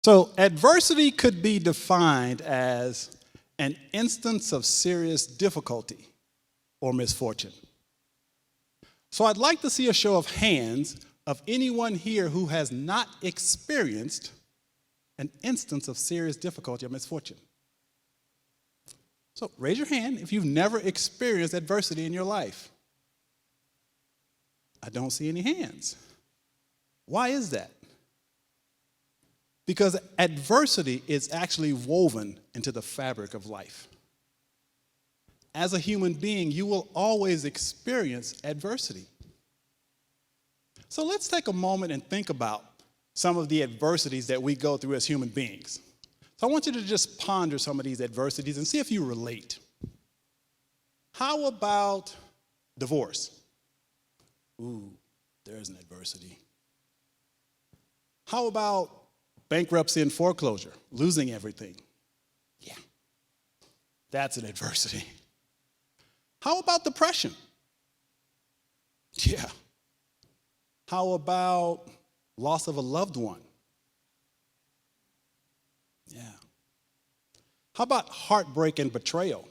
So, adversity could be defined as an instance of serious difficulty or misfortune. So, I'd like to see a show of hands of anyone here who has not experienced an instance of serious difficulty or misfortune. So, raise your hand if you've never experienced adversity in your life. I don't see any hands. Why is that? Because adversity is actually woven into the fabric of life. As a human being, you will always experience adversity. So let's take a moment and think about some of the adversities that we go through as human beings. So I want you to just ponder some of these adversities and see if you relate. How about divorce? Ooh, there's an adversity. How about bankruptcy and foreclosure, losing everything? Yeah, that's an adversity. How about depression? Yeah. How about loss of a loved one? Yeah. How about heartbreak and betrayal?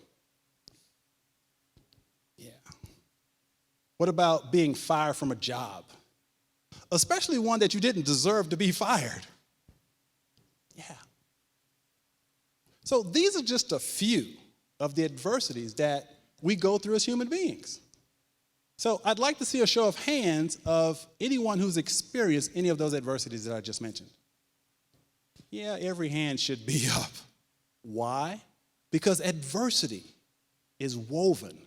Yeah. What about being fired from a job? Especially one that you didn't deserve to be fired. Yeah. So these are just a few of the adversities that we go through as human beings. So I'd like to see a show of hands of anyone who's experienced any of those adversities that I just mentioned. Yeah, every hand should be up. Why? Because adversity is woven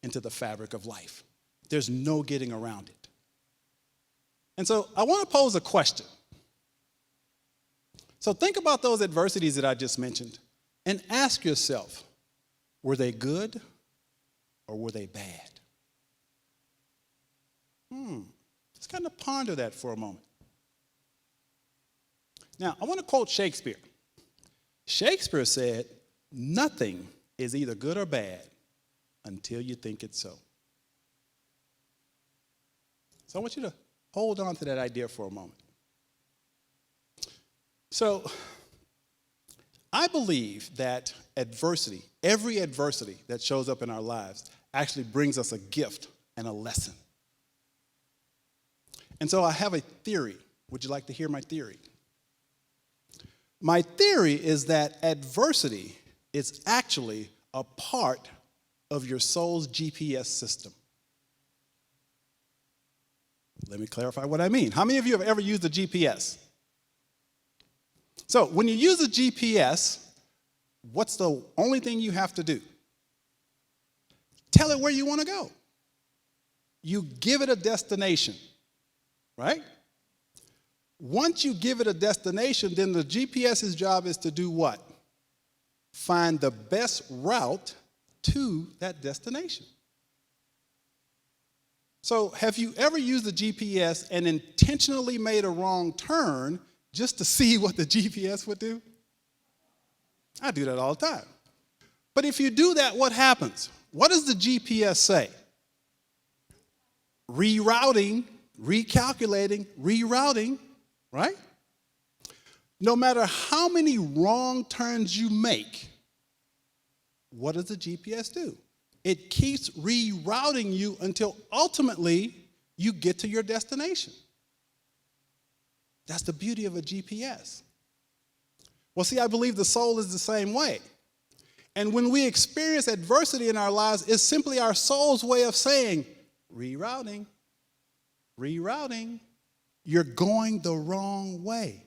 into the fabric of life. There's no getting around it. And so I want to pose a question. So think about those adversities that I just mentioned and ask yourself, were they good or were they bad? Let's kind of ponder that for a moment. Now, I want to quote Shakespeare. Shakespeare said, "Nothing is either good or bad until you think it's so." So I want you to hold on to that idea for a moment. So I believe that adversity, every adversity that shows up in our lives, actually brings us a gift and a lesson. And so I have a theory. Would you like to hear my theory? My theory is that adversity is actually a part of your soul's GPS system. Let me clarify what I mean. How many of you have ever used a GPS? So when you use a GPS, what's the only thing you have to do? Tell it where you want to go. You give it a destination, right? Once you give it a destination, then the GPS's job is to do what? Find the best route to that destination. So have you ever used the GPS and intentionally made a wrong turn just to see what the GPS would do? I do that all the time. But if you do that, what happens? What does the GPS say? Rerouting, recalculating, rerouting, right? No matter how many wrong turns you make, what does the GPS do? It keeps rerouting you until ultimately you get to your destination. That's the beauty of a GPS. Well, see, I believe the soul is the same way. And when we experience adversity in our lives, it's simply our soul's way of saying, rerouting, rerouting. You're going the wrong way.